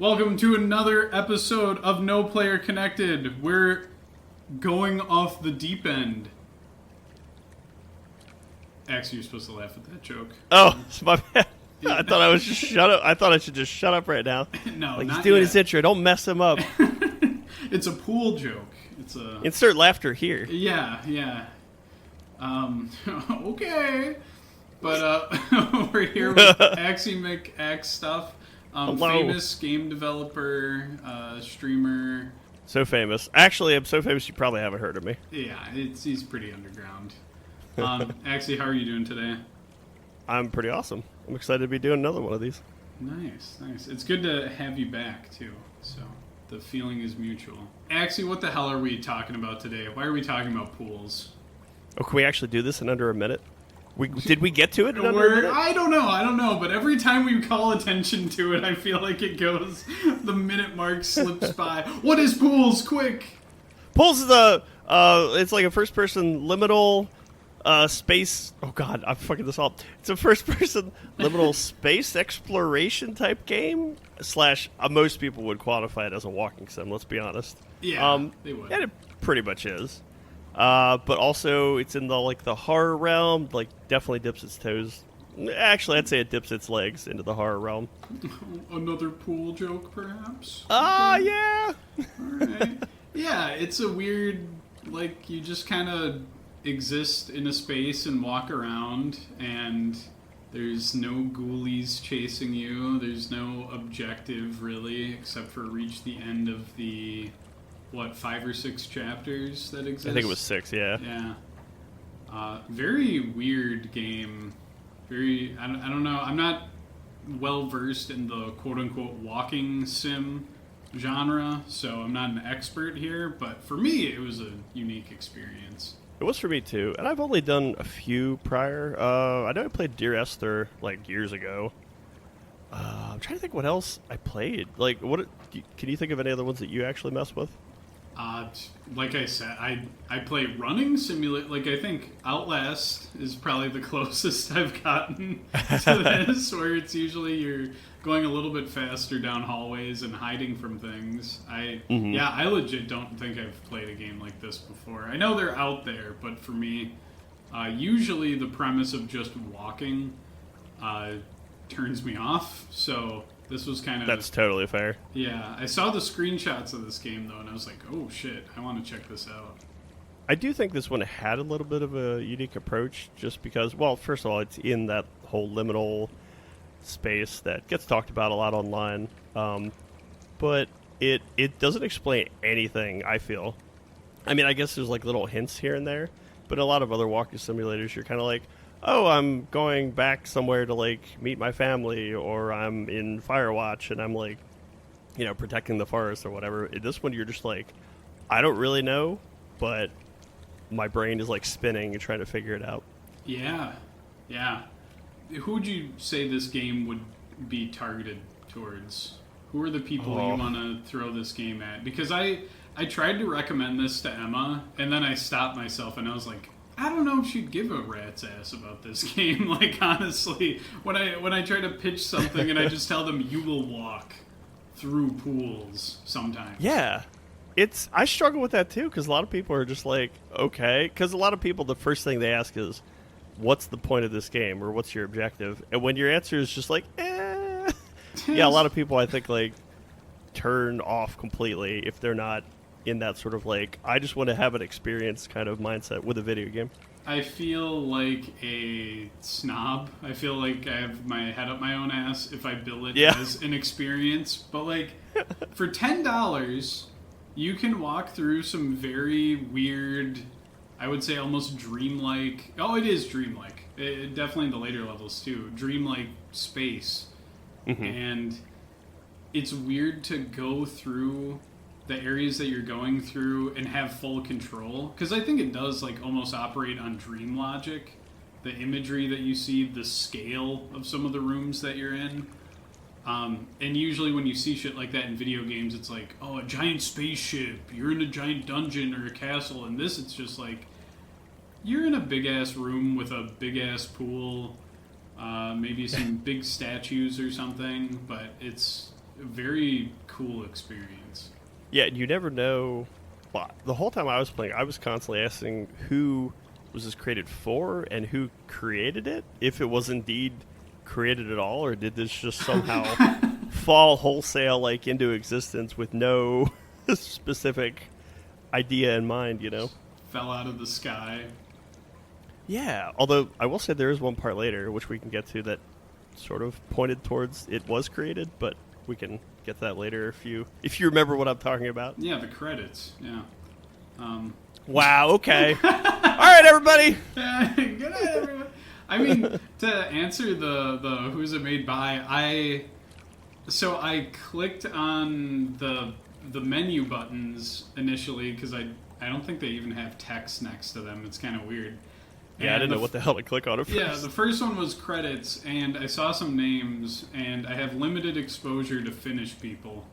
Welcome to another episode of No Player Connected. We're going off the deep end. Actually, you're supposed to laugh at that joke. Oh, it's my bad. I thought I was just shut up. I thought I should just shut up right now. No, like not he's doing yet. his intro. Don't mess him up. It's a pool joke. It's a Insert laughter here. yeah. Okay, but we're here with AxeyMcAxeStuff, famous game developer, streamer. So famous. Actually, I'm so famous you probably haven't heard of me. Yeah, he's pretty underground. Axey, how are you doing today? I'm pretty awesome. I'm excited to be doing another one of these. Nice. It's good to have you back, too. So, the feeling is mutual. Axey, what the hell are we talking about today? Why are we talking about pools? Oh, can we actually do this in under a minute? Did we get to it in under a minute? I don't know, but every time we call attention to it, I feel like it goes, the minute mark slips by. What is pools? Quick! Pools is it's like a first-person liminal space. Oh god, I'm fucking this up. It's a first-person liminal space exploration type game. / most people would qualify it as a walking sim. Let's be honest. Yeah, they would. And it pretty much is. But also, it's in the horror realm. Like, definitely dips its toes. Actually, I'd say it dips its legs into the horror realm. Another pool joke, perhaps? Yeah. Alright. Yeah, it's a weird, you just kind of exist in a space and walk around, and there's no ghoulies chasing you. There's no objective, really, except for reach the end of the 5 or 6 chapters that exist? I think it was 6, yeah. Yeah. Very weird game. I don't know. I'm not well versed in the quote-unquote walking sim genre, so I'm not an expert here, but for me, it was a unique experience. It was for me, too. And I've only done a few prior. I know I played Dear Esther, years ago. I'm trying to think what else I played. Can you think of any other ones that you actually mess with? Like I said, I play running simulator. I think Outlast is probably the closest I've gotten to this, where it's usually you're going a little bit faster down hallways and hiding from things. I legit don't think I've played a game like this before. I know they're out there, but for me, usually the premise of just walking turns me off, so this was kind of... That's totally fair. Yeah, I saw the screenshots of this game, though, and I was like, oh, shit, I want to check this out. I do think this one had a little bit of a unique approach, just because, well, first of all, it's in that whole liminal space that gets talked about a lot online, but it doesn't explain anything, I feel. I mean, I guess there's, little hints here and there, but in a lot of other walking simulators, you're kind of like, oh, I'm going back somewhere to, meet my family, or I'm in Firewatch, and I'm, protecting the forest or whatever. In this one, you're just I don't really know, but my brain is, spinning and trying to figure it out. Yeah. Who would you say this game would be targeted towards? Who are the people you want to throw this game at? Because I tried to recommend this to Emma, and then I stopped myself, and I was like, I don't know if she'd give a rat's ass about this game. Honestly, when I try to pitch something and I just tell them you will walk through pools sometimes. Yeah, I struggle with that too, because a lot of people are just okay, because a lot of people, the first thing they ask is, what's the point of this game, or what's your objective? And when your answer is just yeah, a lot of people I think turn off completely if they're not in that sort of I just want to have an experience kind of mindset with a video game. I feel like a snob. I feel like I have my head up my own ass if I bill it as an experience. But for $10, you can walk through some very weird, I would say almost dreamlike. Oh, it is dreamlike. Definitely in the later levels too. Dreamlike space. Mm-hmm. And it's weird to go through the areas that you're going through and have full control, because I think it does almost operate on dream logic. The imagery that you see, the scale of some of the rooms that you're in, and usually when you see shit like that in video games, it's a giant spaceship, you're in a giant dungeon or a castle, and this it's just you're in a big ass room with a big ass pool, maybe some big statues or something, but it's a very cool experience. Yeah, you never know. Well, the whole time I was playing, I was constantly asking who was this created for and who created it, if it was indeed created at all, or did this just somehow fall wholesale like into existence with no specific idea in mind, you know? Fell out of the sky. Yeah, although I will say there is one part later, which we can get to, that sort of pointed towards it was created, but we can get to that later if you remember what I'm talking about. Yeah, the credits. Yeah. Wow, okay. All right, everybody. Good night, everyone. I mean, to answer the who's it made by, I clicked on the menu buttons initially because I don't think they even have text next to them. It's kind of weird. Yeah, I didn't know what the hell to click on at first. Yeah, the first one was credits, and I saw some names, and I have limited exposure to Finnish people.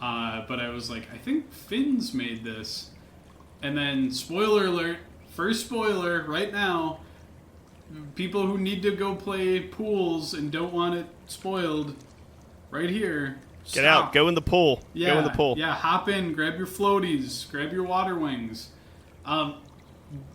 But I was like, I think Finns made this. And then, spoiler alert, first spoiler right now, people who need to go play pools and don't want it spoiled, right here. Get out, go in the pool. Yeah, go in the pool. Yeah, hop in, grab your floaties, grab your water wings.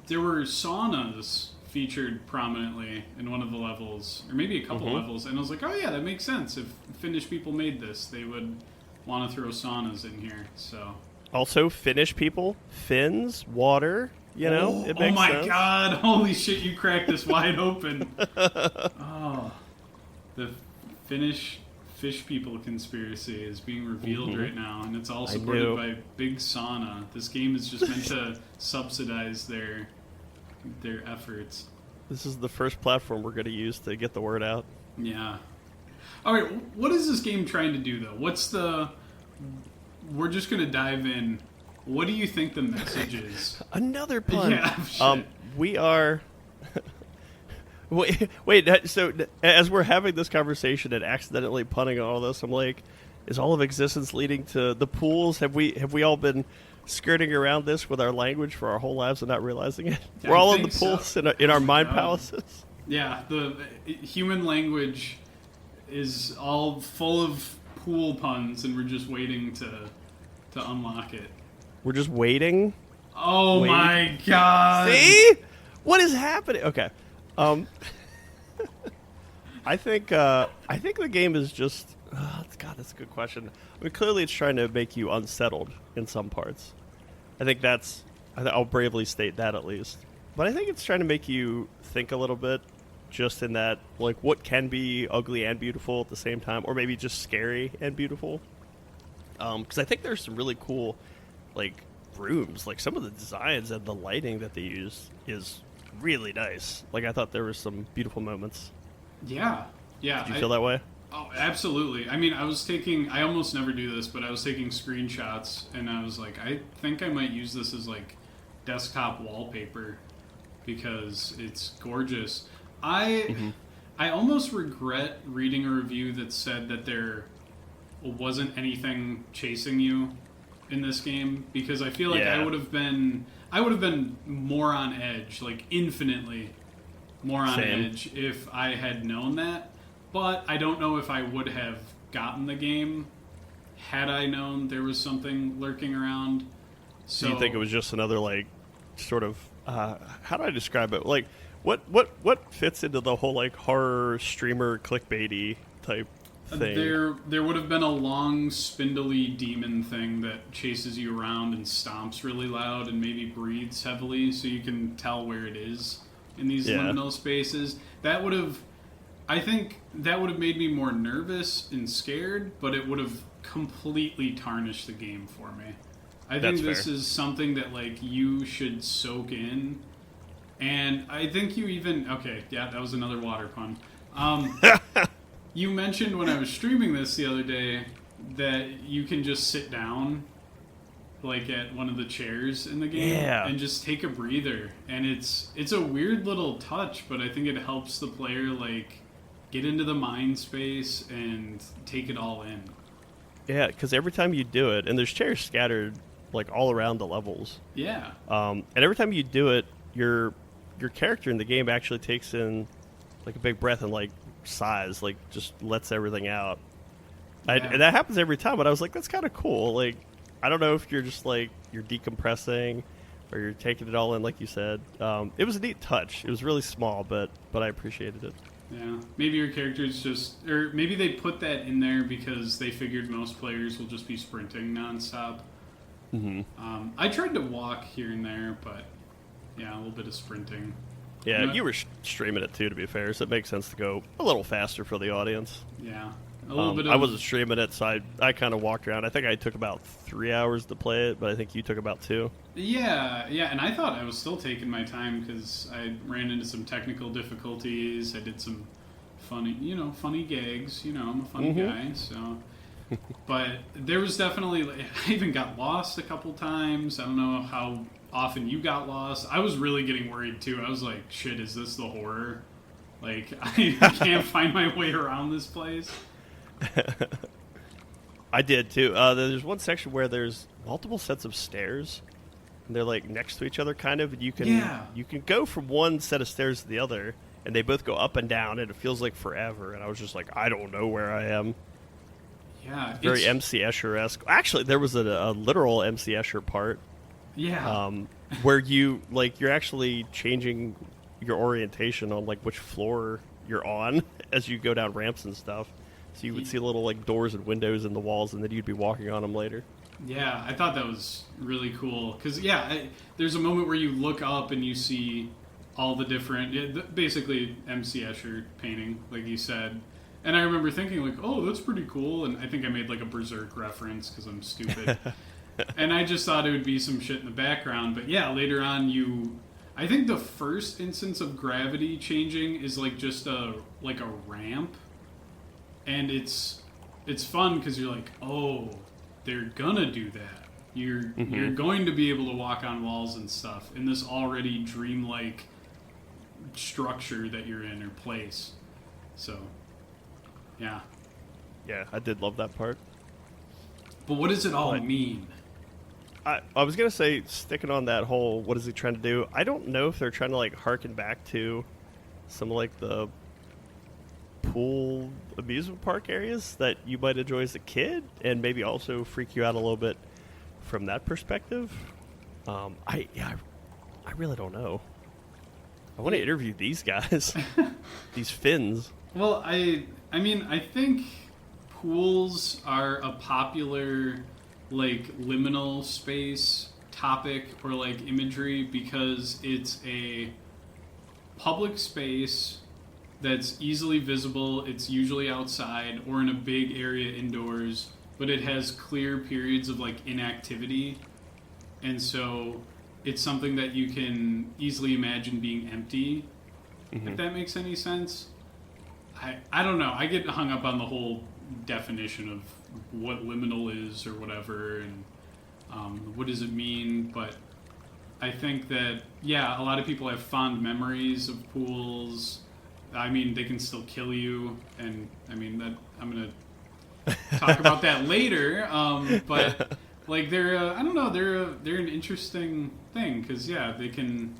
There were saunas featured prominently in one of the levels, or maybe a couple levels, and I was like, oh yeah, that makes sense. If Finnish people made this, they would want to throw saunas in here. So also, Finnish people, Finns, water, you know, it makes sense. Oh my god, holy shit, you cracked this wide open. Oh, the Finnish fish people conspiracy is being revealed right now, and it's all supported by Big Sauna. This game is just meant to subsidize their efforts. This is the first platform we're going to use to get the word out. Yeah. All right, what is this game trying to do, though? We're just going to dive in. What do you think the message is? Another pun. Yeah, shit. We are... Wait, so as we're having this conversation and accidentally punning on all this, I'm like, is all of existence leading to the pools? Have we all been skirting around this with our language for our whole lives and not realizing it? We're all in the pools in our mind palaces. Yeah, the human language is all full of pool puns, and we're just waiting to unlock it. We're just waiting? Oh my god. See? What is happening? Okay. I think the game is just... God, that's a good question. I mean, clearly it's trying to make you unsettled in some parts. I'll bravely state that at least. But I think it's trying to make you think a little bit, just in that, like, what can be ugly and beautiful at the same time, or maybe just scary and beautiful. Because I think there's some really cool, like, rooms. Like, some of the designs and the lighting that they use is really nice. Like, I thought there were some beautiful moments. Yeah. Did you feel that way? Oh, absolutely. I mean, I almost never do this, but I was taking screenshots, and I was like, I think I might use this as, like, desktop wallpaper, because it's gorgeous. I almost regret reading a review that said that there wasn't anything chasing you in this game, because I feel like I would have been more on edge, like infinitely more on edge if I had known that. But I don't know if I would have gotten the game had I known there was something lurking around. So you think it was just another, like, sort of how do I describe it? Like, what fits into the whole, like, horror streamer clickbaity type thing? There would have been a long, spindly demon thing that chases you around and stomps really loud and maybe breathes heavily, so you can tell where it is in these liminal spaces. I think that would have made me more nervous and scared, but it would have completely tarnished the game for me. I think this is something that, like, you should soak in. And I think you even... Okay, yeah, that was another water pun. You mentioned when I was streaming this the other day that you can just sit down, like, at one of the chairs in the game and just take a breather. And it's a weird little touch, but I think it helps the player, like, get into the mind space and take it all in. Yeah, because every time you do it, and there's chairs scattered, like, all around the levels. Yeah. And every time you do it, your character in the game actually takes in, like, a big breath and, like, sighs, like, just lets everything out. And that happens every time, but I was like, that's kind of cool. Like, I don't know if you're just like, you're decompressing or you're taking it all in, like you said. It was a neat touch. It was really small, but I appreciated it. Yeah, maybe your characters just, or maybe they put that in there because they figured most players will just be sprinting nonstop. Mm-hmm. I tried to walk here and there, but yeah, a little bit of sprinting. Yeah, you were streaming it too, to be fair, so it makes sense to go a little faster for the audience. Yeah, a little bit of... I wasn't streaming it, so I kind of walked around. I think I took about 3 hours to play it, but I think you took about 2. Yeah, and I thought I was still taking my time because I ran into some technical difficulties. I did some funny gags. I'm a funny guy, so... But there was definitely... I even got lost a couple times. I don't know how often you got lost. I was really getting worried, too. I was like, shit, is this the horror? Like, I can't find my way around this place. I did, too. There's one section where there's multiple sets of stairs. And they're, like, next to each other, kind of. And you can go from one set of stairs to the other, and they both go up and down, and it feels like forever. And I was just like, I don't know where I am. Yeah. Very MC Escher-esque. Actually, there was a literal MC Escher part. Yeah. Where you're actually changing your orientation on, like, which floor you're on as you go down ramps and stuff. So you would see little, like, doors and windows in the walls, and then you'd be walking on them later. Yeah, I thought that was really cool. Because, there's a moment where you look up and you see all the different... basically, MC Escher painting, like you said. And I remember thinking, like, oh, that's pretty cool. And I think I made, like, a Berserk reference because I'm stupid. And I just thought it would be some shit in the background. But, yeah, later on I think the first instance of gravity changing is, like, just a ramp. And it's fun because you're like, oh, they're gonna do that. You're going to be able to walk on walls and stuff in this already dreamlike structure that you're in or place. So... Yeah. Yeah, I did love that part. But what does it all mean? I was going to say, sticking on that whole, what is he trying to do? I don't know if they're trying to, like, harken back to some, like, the pool amusement park areas that you might enjoy as a kid, and maybe also freak you out a little bit from that perspective. I really don't know. I want to interview these guys, these Finns. Well, I mean, I think pools are a popular, like, liminal space topic or, like, imagery because it's a public space that's easily visible. It's usually outside or in a big area indoors, but it has clear periods of, like, inactivity. And so it's something that you can easily imagine being empty, if that makes any sense. I don't know. I get hung up on the whole definition of what liminal is or whatever, and what does it mean. But I think that, a lot of people have fond memories of pools. I mean, they can still kill you, and I mean that I'm gonna talk about that later. But like they're they're an interesting thing because they can.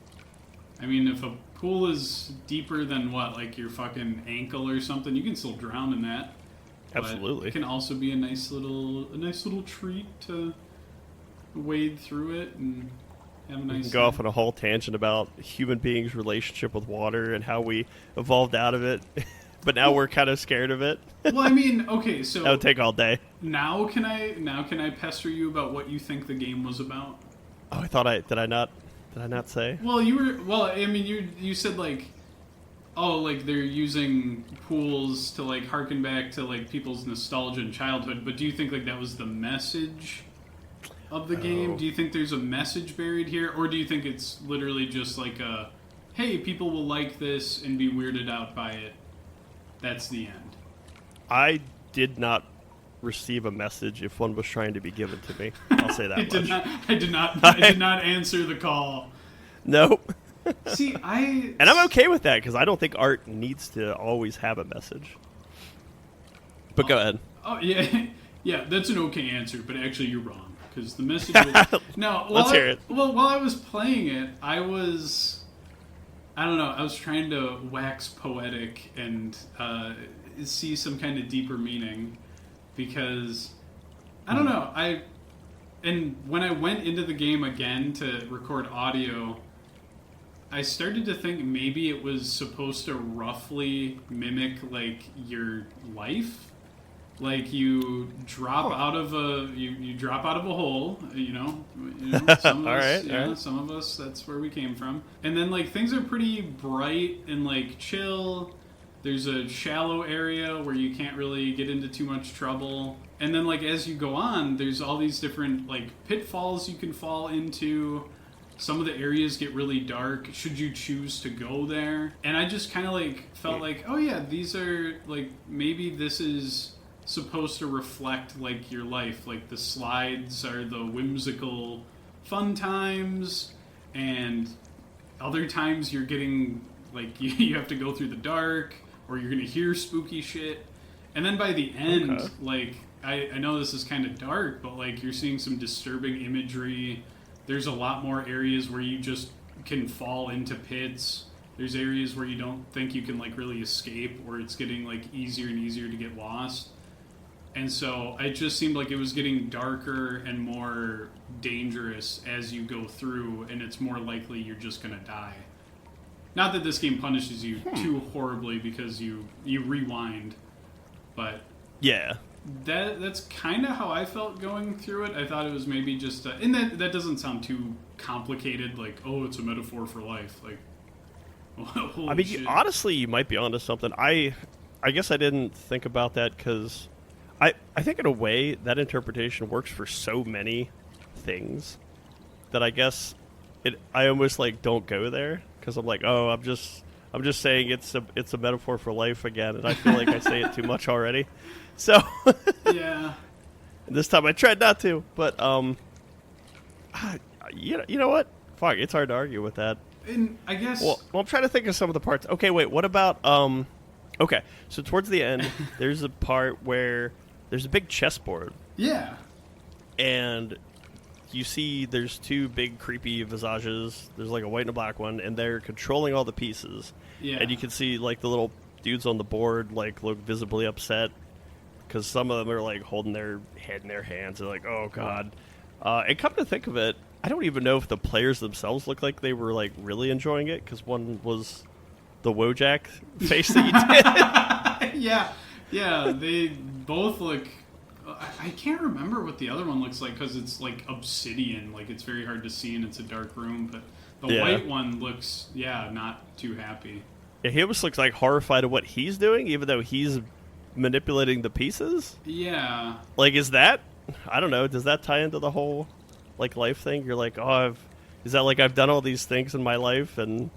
I mean, if a pool is deeper than like your fucking ankle or something, you can still drown in that. Absolutely. But it can also be a nice little treat to wade through it and have a nice. We can go off on a whole tangent about human beings' relationship with water and how we evolved out of it, but now we're kind of scared of it. Well, I mean, okay, so that would take all day. Now can I pester you about what you think the game was about? Oh, did I not say? Well, I mean, you said, like, oh, like, they're using pools to, like, harken back to, like, people's nostalgia and childhood, but do you think, like, that was the message of the game? Do you think there's a message buried here? Or do you think it's literally just, like, hey, people will like this and be weirded out by it? That's the end. I did not receive a message if one was trying to be given to me. I'll say that much. I did not answer the call. Nope. See, and I'm okay with that because I don't think art needs to always have a message. But go ahead. Oh yeah, that's an okay answer. But actually, you're wrong because the message. Let's hear it. Well, while I was playing it, I don't know. I was trying to wax poetic and see some kind of deeper meaning. because I don't know. And when I went into the game again to record audio, I started to think maybe it was supposed to roughly mimic like your life. Like you drop out of you drop out of a hole, some of us, some of us, that's where we came from. And then like things are pretty bright and like chill. There's a shallow area where you can't really get into too much trouble. And then like as you go on, there's all these different like pitfalls you can fall into. Some of the areas get really dark should you choose to go there. And I just kind of like felt like, oh yeah, these are like, maybe this is supposed to reflect like your life. Like the slides are the whimsical fun times, and other times you're getting like you have to go through the dark, or you're gonna hear spooky shit. And then by the end, like I know this is kind of dark, but like you're seeing some disturbing imagery. There's a lot more areas where you just can fall into pits. There's areas where you don't think you can like really escape, or it's getting like easier and easier to get lost. And so it just seemed like it was getting darker and more dangerous as you go through, and it's more likely you're just going to die. Not that this game punishes you too horribly because you rewind, but yeah, that's kind of how I felt going through it. I thought it was maybe just, and that doesn't sound too complicated, like, oh, it's a metaphor for life. Like, I mean, honestly, you might be onto something. I guess I didn't think about that because I think in a way that interpretation works for so many things that I guess I almost like don't go there because I'm like, oh, I'm just saying it's a metaphor for life again, and I feel like I say it too much already. So yeah, this time I tried not to, but you know what? Fuck, it's hard to argue with that. And I guess well, I'm trying to think of some of the parts. Okay, wait, what about okay, so towards the end, there's a part where there's a big chessboard. Yeah. And you see there's two big creepy visages. There's like a white and a black one, and they're controlling all the pieces. Yeah. And you can see like the little dudes on the board like look visibly upset because some of them are like holding their head in their hands. They're like, oh god. And come to think of it, I don't even know if the players themselves look like they were like really enjoying it, because one was the Wojak face that you did. Yeah, they both look. I can't remember what the other one looks like because it's like obsidian, like it's very hard to see and it's a dark room. But the white one looks, not too happy. Yeah, he almost looks like horrified at what he's doing, even though he's manipulating the pieces. Yeah. Like, is that? I don't know. Does that tie into the whole like life thing? You're like, oh, is that like I've done all these things in my life and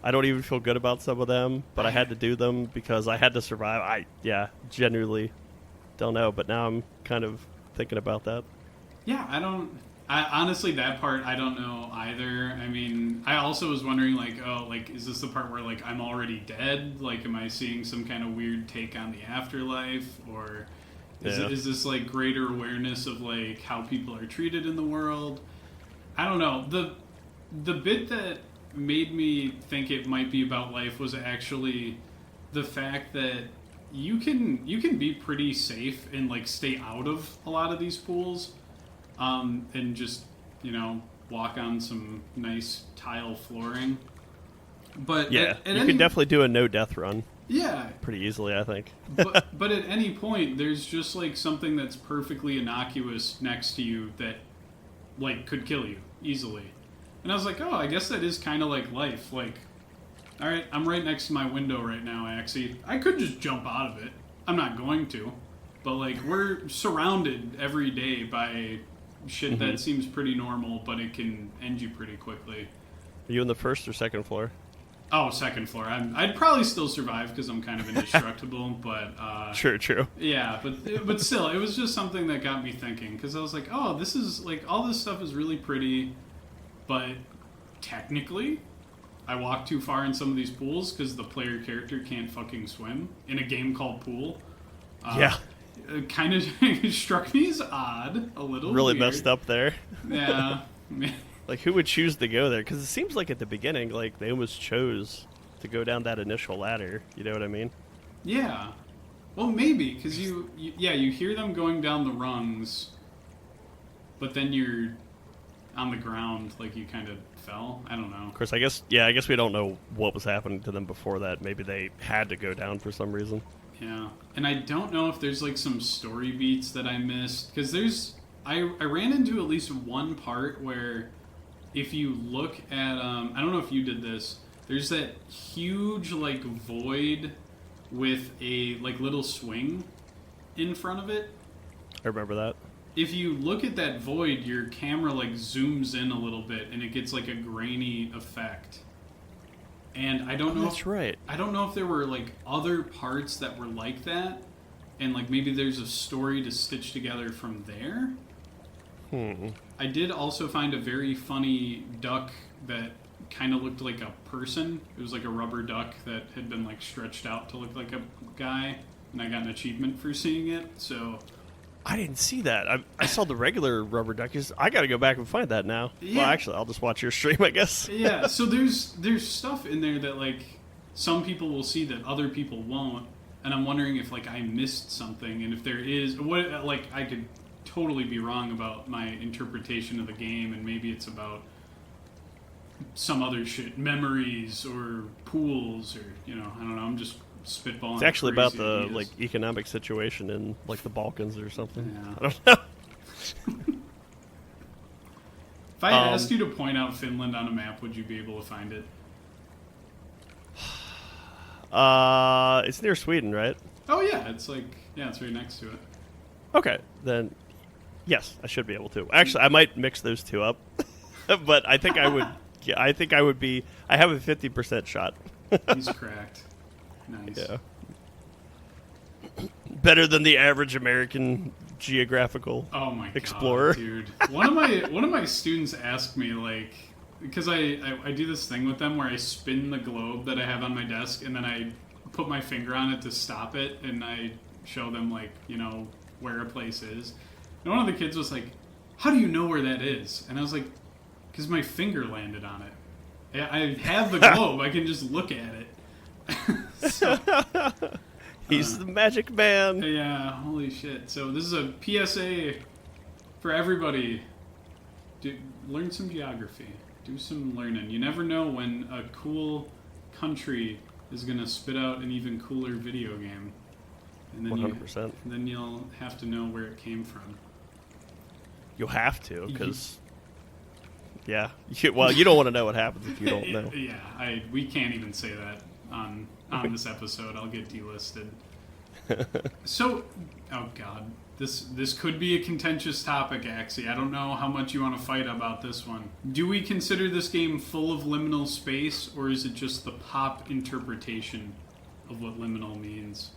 I don't even feel good about some of them, but I had to do them because I had to survive. I genuinely don't know, but now I'm kind of thinking about that. Yeah, I honestly, that part I don't know either. I mean, I also was wondering like, oh, like is this the part where like I'm already dead? Like, am I seeing some kind of weird take on the afterlife, or is this like greater awareness of like how people are treated in the world? I don't know. The bit that made me think it might be about life was actually the fact that you can be pretty safe and like stay out of a lot of these pools, and just walk on some nice tile flooring. But you can definitely do a no death run. Yeah, pretty easily, I think. but at any point, there's just like something that's perfectly innocuous next to you that like could kill you easily. And I was like, oh, I guess that is kind of like life. Like, all right, I'm right next to my window right now, Axey. I could just jump out of it. I'm not going to. But, like, we're surrounded every day by shit that seems pretty normal, but it can end you pretty quickly. Are you on the first or second floor? Oh, second floor. I'd probably still survive because I'm kind of indestructible, but... True. Yeah, but still, it was just something that got me thinking, because I was like, oh, this is, like, all this stuff is really pretty... But technically, I walk too far in some of these pools because the player character can't fucking swim in a game called Pool. It kind of struck me as odd, a little really weird. Messed up there. Yeah. Like, who would choose to go there? Because it seems like at the beginning, like, they almost chose to go down that initial ladder. You know what I mean? Yeah. Well, maybe because you hear them going down the rungs, but then you're on the ground like you kind of fell. I don't know. Of course, I guess we don't know what was happening to them before that. Maybe they had to go down for some reason. Yeah, and I don't know if there's like some story beats that I missed because I ran into at least one part where if you look at I don't know if you did this. There's that huge like void with a like little swing in front of it. I remember that. If you look at that void, your camera like zooms in a little bit and it gets like a grainy effect. And I don't know. That's right. I don't know if there were like other parts that were like that, and like maybe there's a story to stitch together from there. I did also find a very funny duck that kind of looked like a person. It was like a rubber duck that had been like stretched out to look like a guy, and I got an achievement for seeing it. So I didn't see that. I saw the regular rubber duck. I got to go back and find that now. Yeah. Well, actually, I'll just watch your stream, I guess. Yeah. So there's stuff in there that like some people will see that other people won't, and I'm wondering if like I missed something, and if there is what like I could totally be wrong about my interpretation of the game, and maybe it's about some other shit, memories or pools, or I don't know. I'm just spitballing. It's actually about the ideas. like economic situation in like the Balkans or something. Yeah. I don't know. If I asked you to point out Finland on a map, would you be able to find it? It's near Sweden, right? Oh yeah, it's right next to it. Okay, then yes, I should be able to. Actually, I might mix those two up, but I think I would. Yeah, I think I would be. I have a 50% shot. He's cracked. Nice. Yeah. Better than the average American geographical explorer. God, dude. One of my students asked me like, because I do this thing with them where I spin the globe that I have on my desk and then I put my finger on it to stop it, and I show them like where a place is. And one of the kids was like, "How do you know where that is?" And I was like, "Because my finger landed on it. I have the globe. I can just look at it." So, he's the magic man. Yeah, holy shit. So this is a PSA for everybody. Learn some geography. Do some learning. You never know when a cool country is going to spit out an even cooler video game. And then 100%. Then you'll have to know where it came from. You'll have to, because... Yeah. Well, you don't want to know what happens if you don't know. Yeah, we can't even say that on this episode. I'll get delisted. So, oh god, this could be a contentious topic, Axey. I don't know how much you want to fight about this one. Do we consider this game full of liminal space, or is it just the pop interpretation of what liminal means?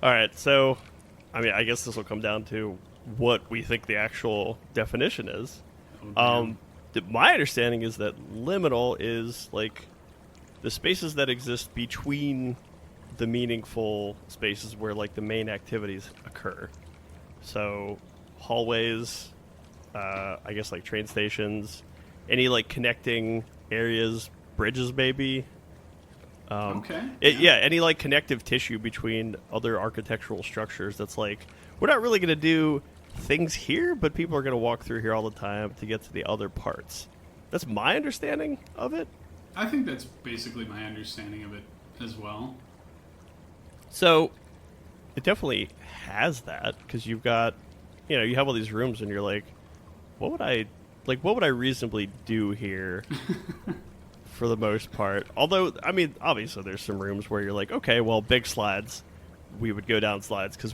All right, so, I mean, I guess this will come down to what we think the actual definition is. My understanding is that liminal is like the spaces that exist between the meaningful spaces where like the main activities occur. So hallways, I guess like train stations, any like connecting areas, bridges maybe. Okay. Any like connective tissue between other architectural structures that's like, we're not really going to do things here, but people are going to walk through here all the time to get to the other parts. That's my understanding of it. I think that's basically my understanding of it as well. So it definitely has that, because you've got, you have all these rooms and you're like, what would I reasonably do here? For the most part. Although, I mean, obviously there's some rooms where you're like, okay, well, big slides, we would go down slides because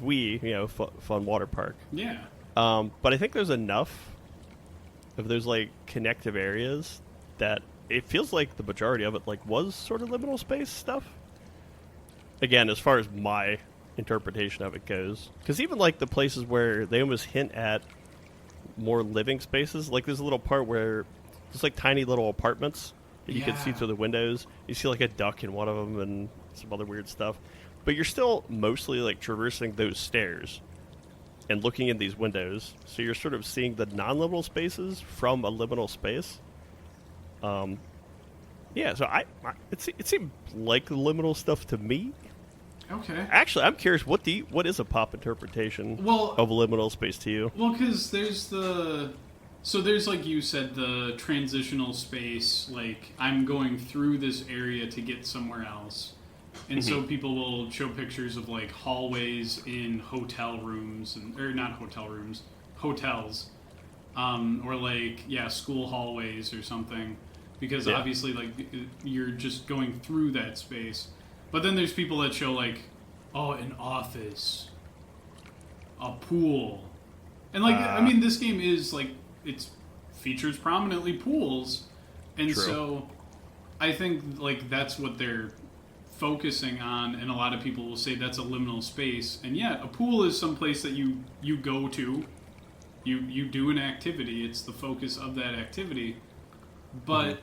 fun water park. Yeah. But I think there's enough of those like connective areas that it feels like the majority of it like was sort of liminal space stuff. Again, as far as my interpretation of it goes, because even like the places where they almost hint at more living spaces, like there's a little part where there's like tiny little apartments that you can see through the windows. You see like a duck in one of them and some other weird stuff. But you're still mostly like traversing those stairs and looking in these windows. So you're sort of seeing the non-liminal spaces from a liminal space. So it seemed like liminal stuff to me. Okay. Actually, I'm curious. What is a pop interpretation of liminal space to you? Well, because there's there's, like you said, the transitional space. Like, I'm going through this area to get somewhere else. And so people will show pictures of, like, hallways in hotel rooms, or not hotel rooms, hotels. Or, like, school hallways or something. Because obviously, like, you're just going through that space. But then there's people that show, like, an office, a pool. And, like, I mean, this game is, like, it features prominently pools. And so I think, like, that's what they're focusing on. And a lot of people will say that's a liminal space. And, yeah, a pool is some place that you go to. You do an activity. It's the focus of that activity. But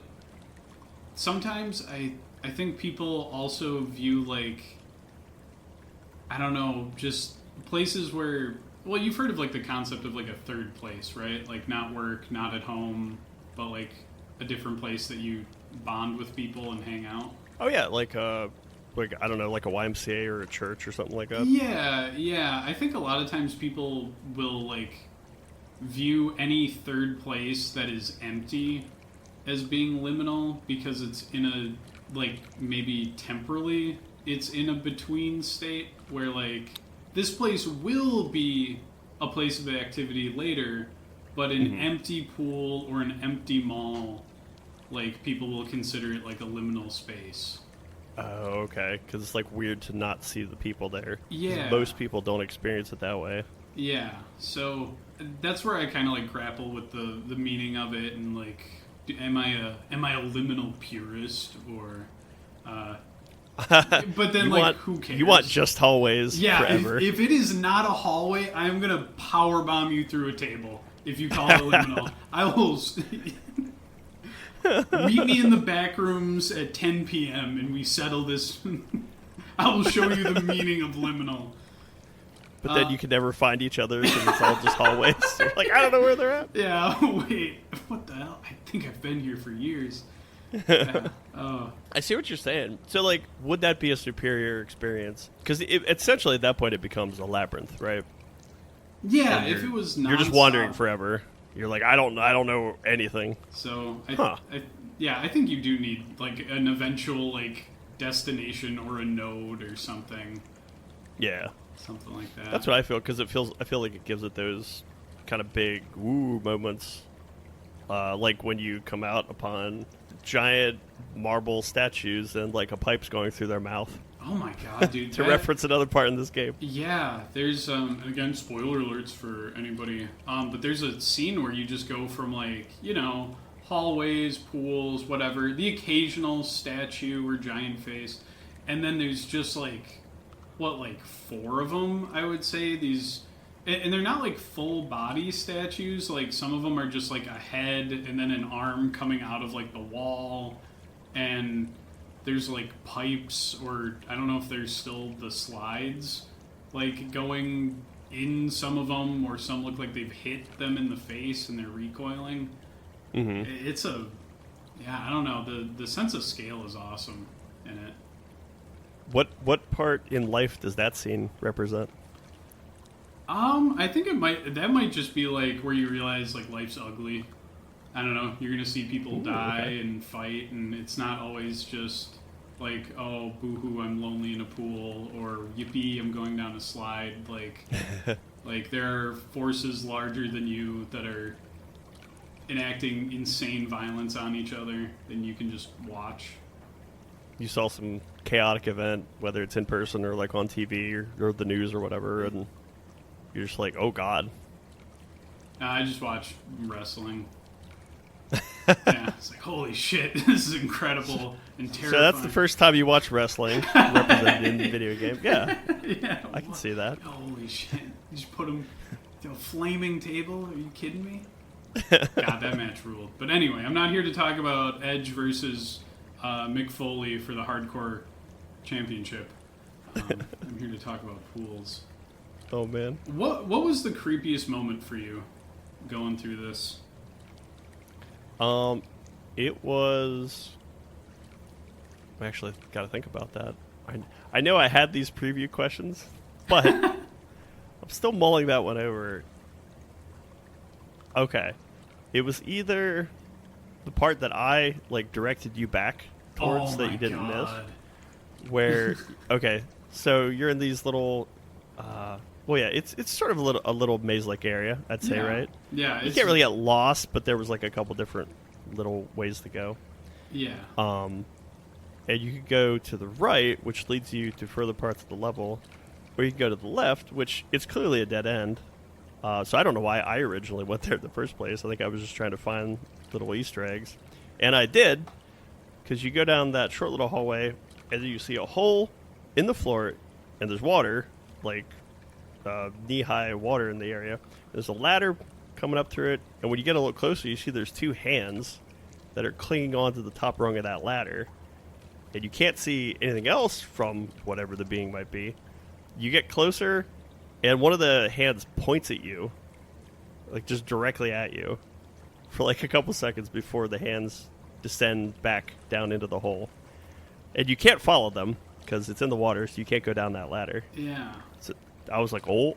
sometimes I think people also view, like, I don't know, just places where, well, you've heard of, like, the concept of, like, a third place, right? Like, not work, not at home, but, like, a different place that you bond with people and hang out. Oh, yeah, like I don't know, like a YMCA or a church or something like that? Yeah. I think a lot of times people will, like, view any third place that is empty as being liminal because it's in a, like, maybe temporally it's in a between state where, like, this place will be a place of activity later, but an empty pool or an empty mall, like, people will consider it like a liminal space. Oh, okay, because it's, like, weird to not see the people there. Yeah. Most people don't experience it that way. Yeah, so that's where I kind of, like, grapple with the meaning of it and, like, am I a liminal purist or but then, like, who cares? You want just hallways forever. If it is not a hallway, I'm gonna power bomb you through a table if you call it liminal. I will meet me in the back rooms at 10 p.m. and we settle this. I will show you the meaning of liminal. But then you can never find each other because it's all just hallways. You're like, I don't know where they're at. Yeah, wait. What the hell? I think I've been here for years. Yeah. I see what you're saying. So, like, would that be a superior experience? Because essentially at that point it becomes a labyrinth, right? Yeah, if it was nonstop. You're just wandering forever. You're like, I don't know anything. So, I think you do need, like, an eventual, like, destination or a node or something. Yeah. Something like that. That's what I feel, because I feel like it gives it those kind of big woo moments, like when you come out upon giant marble statues and, like, a pipe's going through their mouth. Oh my god, dude! To reference another part in this game. Yeah, there's again, spoiler alerts for anybody. But there's a scene where you just go from, like, you know, hallways, pools, whatever, the occasional statue or giant face, and then there's just, like, what, like 4 of them, I would say. These, and they're not, like, full body statues. Like, some of them are just, like, a head and then an arm coming out of, like, the wall, and there's, like, pipes, or I don't know if there's still the slides, like, going in some of them, or some look like they've hit them in the face and they're recoiling. It's I don't know, the sense of scale is awesome in it. What part in life does that scene represent? I think that might just be, like, where you realize, like, life's ugly. I don't know, you're gonna see people die and fight, and it's not always just like, oh, boo-hoo, I'm lonely in a pool, or yippee, I'm going down a slide. Like, like, there are forces larger than you that are enacting insane violence on each other, and you can just watch. You saw some chaotic event, whether it's in person or, like, on TV or the news or whatever, and you're just like, oh god. I just watch wrestling. Yeah, it's like, holy shit, this is incredible and terrifying. So that's the first time you watch wrestling represented in the video game. Yeah, yeah, I can see that. Holy shit, you just put him to a flaming table? Are you kidding me? God, that match ruled. But anyway, I'm not here to talk about Edge versus Mick Foley for the Hardcore Championship. I'm here to talk about pools. Oh man, what was the creepiest moment for you going through this? It was. I actually got to think about that. I know I had these preview questions, but I'm still mulling that one over. Okay. It was either the part that I like directed you back towards that you didn't miss. Where okay, so you're in these little well yeah, it's sort of a little maze-like area, I'd say, right? Yeah. You can't really get lost, but there was like a couple different little ways to go. Yeah. And you could go to the right, which leads you to further parts of the level, or you can go to the left, which it's clearly a dead end. So I don't know why I originally went there in the first place. I think I was just trying to find little Easter eggs. And I did, because you go down that short little hallway, and then you see a hole in the floor, and there's water, like knee-high water in the area. There's a ladder coming up through it, and when you get a little closer, you see there's two hands that are clinging onto the top rung of that ladder. And you can't see anything else from whatever the being might be. You get closer, and one of the hands points at you, like just directly at you, for like a couple seconds before the hands descend back down into the hole. And you can't follow them, because it's in the water, so you can't go down that ladder. Yeah. So I was like, oh.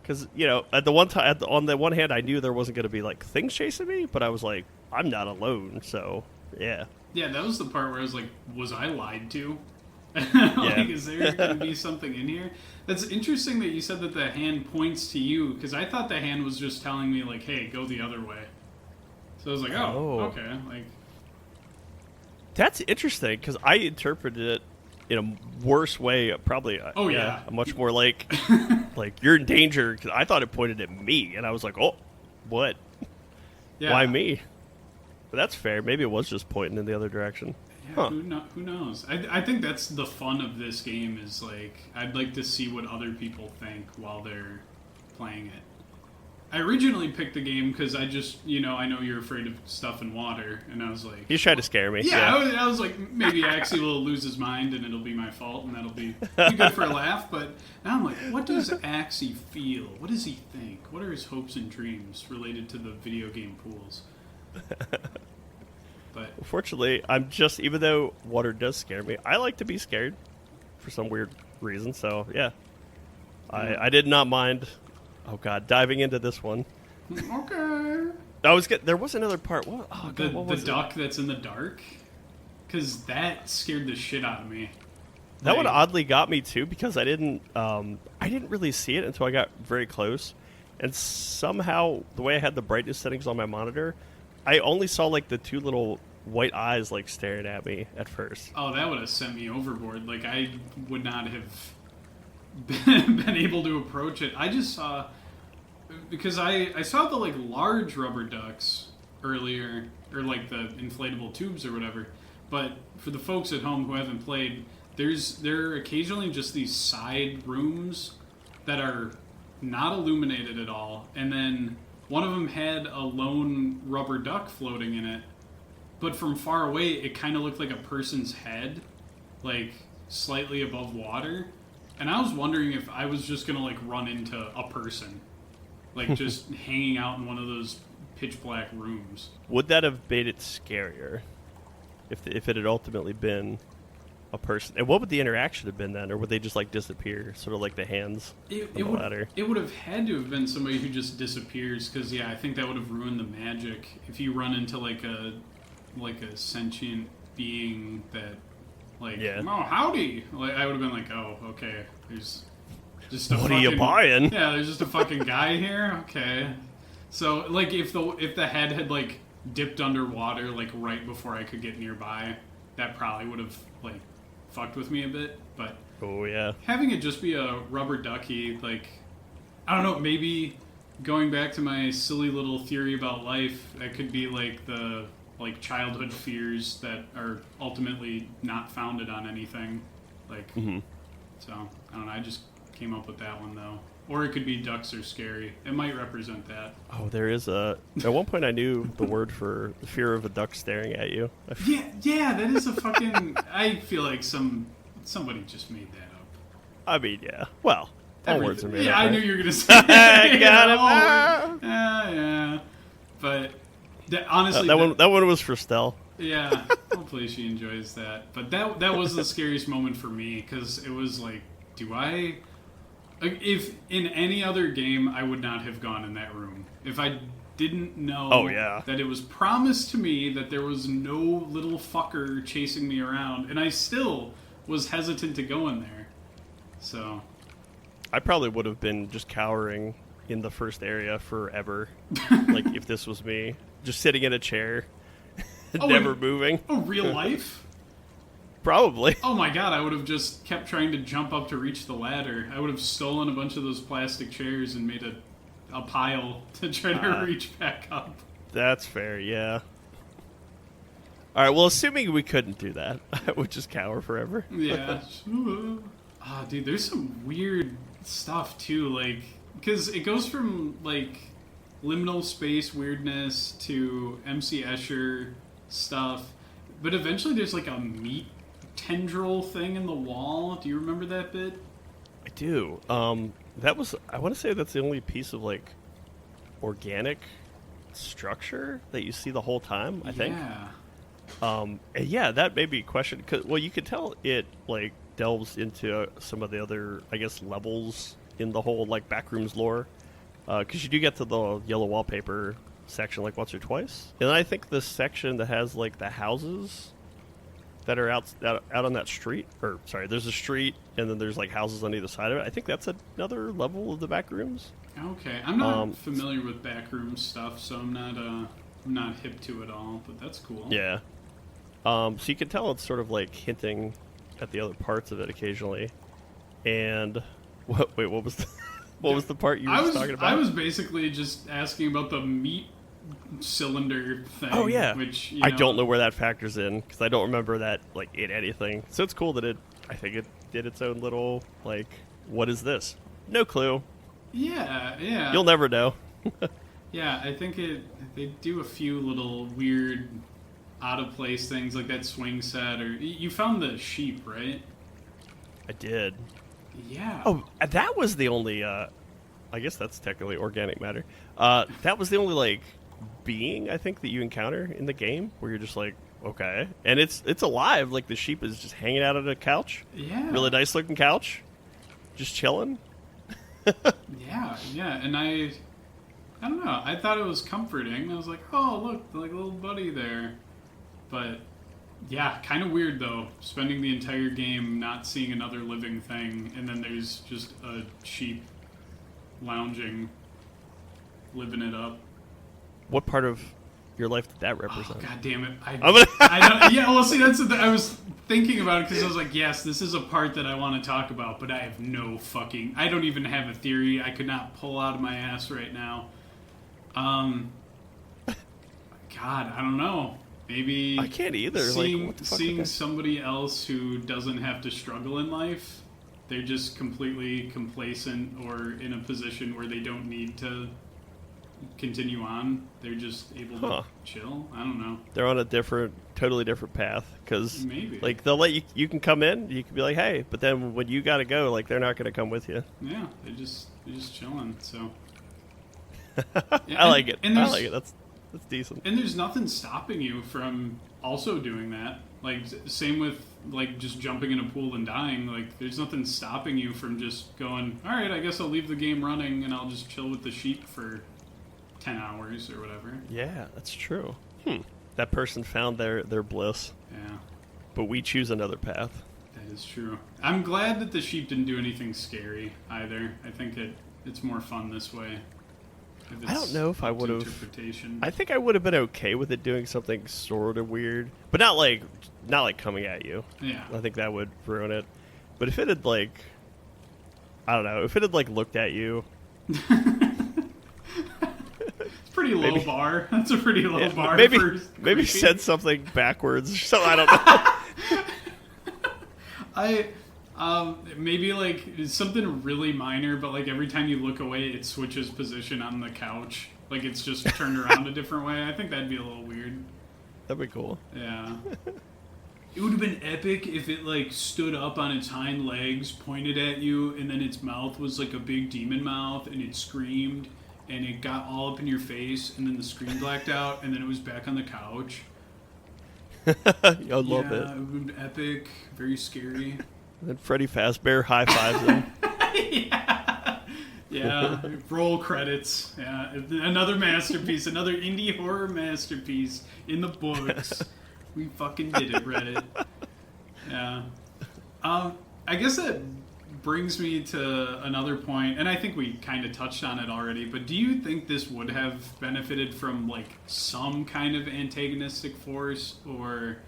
Because, you know, at the one time, on the one hand, I knew there wasn't going to be like things chasing me, but I was like, I'm not alone, so yeah. Yeah, that was the part where I was like, was I lied to? Yeah. Is there going to be something in here? That's interesting that you said that the hand points to you, because I thought the hand was just telling me, like, hey, go the other way. So I was like, oh. Okay. Like, that's interesting, because I interpreted it in a worse way, probably. A much more like, like, you're in danger, because I thought it pointed at me, and I was like, oh, what? Yeah. Why me? But that's fair. Maybe it was just pointing in the other direction. Yeah, huh. Who knows? I think that's the fun of this game is, like, I'd like to see what other people think while they're playing it. I originally picked the game because I just, I know you're afraid of stuff in water, and I was like... He's trying to scare me. Yeah, I was like, maybe Axey will lose his mind, and it'll be my fault, and that'll be good for a laugh, but now I'm like, what does Axey feel? What does he think? What are his hopes and dreams related to the video game pools? But fortunately, I'm just, even though water does scare me, I like to be scared for some weird reason, so yeah. I did not mind, oh god, diving into this one. Okay. There was another part, what was the duck that's in the dark? Because that scared the shit out of me. That one oddly got me too, because I didn't really see it until I got very close. And somehow, the way I had the brightness settings on my monitor, I only saw like the two little white eyes like staring at me at first. Oh, that would have sent me overboard. Like, I would not have been able to approach it. I just saw, because I saw the like large rubber ducks earlier, or like the inflatable tubes or whatever. But for the folks at home who haven't played, there are occasionally just these side rooms that are not illuminated at all, and then one of them had a lone rubber duck floating in it, but from far away it kind of looked like a person's head, like slightly above water, and I was wondering if I was just gonna like run into a person, like just hanging out in one of those pitch black rooms. Would that have made it scarier if it had ultimately been a person? And what would the interaction have been then? Or would they just like disappear, sort of like the hands on the ladder? It would have had to have been somebody who just disappears, because I think that would have ruined the magic. If you run into like a sentient being that, like, oh howdy, like, I would have been like, oh okay, there's just a what are you buying? Yeah, there's just a fucking guy here. Okay, so like if the head had like dipped underwater like right before I could get nearby, that probably would have like fucked with me a bit. But oh yeah, having it just be a rubber ducky, like, I don't know, maybe going back to my silly little theory about life, that could be like the like childhood fears that are ultimately not founded on anything, like So I don't know, I just came up with that one though. Or it could be ducks are scary. It might represent that. Oh, there is at one point I knew the word for the fear of a duck staring at you. Yeah, that is a fucking... I feel like somebody just made that up. I mean, yeah. Well, all words are made up. Yeah, I right? knew you were going to say that. Got it. Yeah. But honestly... that one was for Stell. Yeah, hopefully she enjoys that. But that was the scariest moment for me, because it was like, if in any other game, I would not have gone in that room. If I didn't know that it was promised to me that there was no little fucker chasing me around, and I still was hesitant to go in there. So I probably would have been just cowering in the first area forever. Like, if this was me, just sitting in a chair, never moving. Oh, real life? Probably. Oh my god, I would have just kept trying to jump up to reach the ladder. I would have stolen a bunch of those plastic chairs and made a pile to try to reach back up. That's fair, yeah. Alright, well, assuming we couldn't do that, I would just cower forever. Yeah. Dude, there's some weird stuff, too, like, because it goes from, like, liminal space weirdness to MC Escher stuff, but eventually there's, like, a meat tendril thing in the wall. Do you remember that bit? I do. That was, I want to say that's the only piece of, like, organic structure that you see the whole time, I think. Yeah, that made me question, cause, well, you could tell it, like, delves into some of the other, I guess, levels in the whole, like, Backrooms lore. Because you do get to the yellow wallpaper section, like, once or twice. And I think the section that has, like, the houses that are out on that street, or, sorry, there's a street, and then there's, like, houses on either side of it. I think that's another level of the Backrooms. Okay, I'm not familiar with Backrooms stuff, so I'm not hip to it all, but that's cool. Yeah. So you can tell it's sort of, like, hinting at the other parts of it occasionally. And what was the part you were talking about? I was basically just asking about the meat cylinder thing. Oh yeah, which I don't know where that factors in, because I don't remember that, like, in anything. So it's cool that I think it did its own little, like, what is this? No clue. Yeah. You'll never know. Yeah, I think they do a few little weird, out of place things, like that swing set, or you found the sheep, right? I did. Yeah. Oh, that was the only, I guess that's technically organic matter. That was the only, like, being, I think, that you encounter in the game, where you're just like, okay. And it's alive, like, the sheep is just hanging out on a couch. Yeah. Really nice looking couch. Just chilling. Yeah, and I don't know, I thought it was comforting. I was like, oh, look, like a little buddy there. But yeah, kind of weird, though, spending the entire game not seeing another living thing, and then there's just a sheep lounging, living it up. What part of your life did that represent? Oh, God damn it. I don't, yeah, well, see, that's I was thinking about it, because I was like, yes, this is a part that I want to talk about, but I have no fucking... I don't even have a theory. I could not pull out of my ass right now. God, I don't know. Maybe I can't either. Seeing somebody else who doesn't have to struggle in life, they're just completely complacent or in a position where they don't need to continue on. They're just able to chill. I don't know. They're on a totally different path, because maybe, like, they'll let you can come in, you can be like, hey, but then when you gotta go, like, they're not gonna come with you. Yeah, they're just chilling. So I like it. That's decent. And there's nothing stopping you from also doing that. Like, same with, like, just jumping in a pool and dying. Like, there's nothing stopping you from just going, all right, I guess I'll leave the game running and I'll just chill with the sheep for 10 hours or whatever. Yeah, that's true. That person found their bliss. Yeah. But we choose another path. That is true. I'm glad that the sheep didn't do anything scary either. I think it's more fun this way. I don't know if I would have. I think I would have been okay with it doing something sort of weird, but not like coming at you. Yeah. I think that would ruin it. But if it had, like, I don't know, if it had, like, looked at you. It's pretty low bar. That's a pretty low bar. Maybe said something backwards, so I don't know. Maybe, like, it's something really minor, but, like, every time you look away, it switches position on the couch. Like, it's just turned around a different way. I think that'd be a little weird. That'd be cool. Yeah. It would have been epic if it, like, stood up on its hind legs, pointed at you, and then its mouth was, like, a big demon mouth, and it screamed, and it got all up in your face, and then the screen blacked out, and then it was back on the couch. I love it. Yeah, it would be epic, very scary. And then Freddy Fazbear high fives him. Yeah. Yeah, roll credits. Yeah, another masterpiece, another indie horror masterpiece in the books. We fucking did it, Reddit. Yeah. I guess that brings me to another point, and I think we kind of touched on it already, but do you think this would have benefited from, like, some kind of antagonistic force, or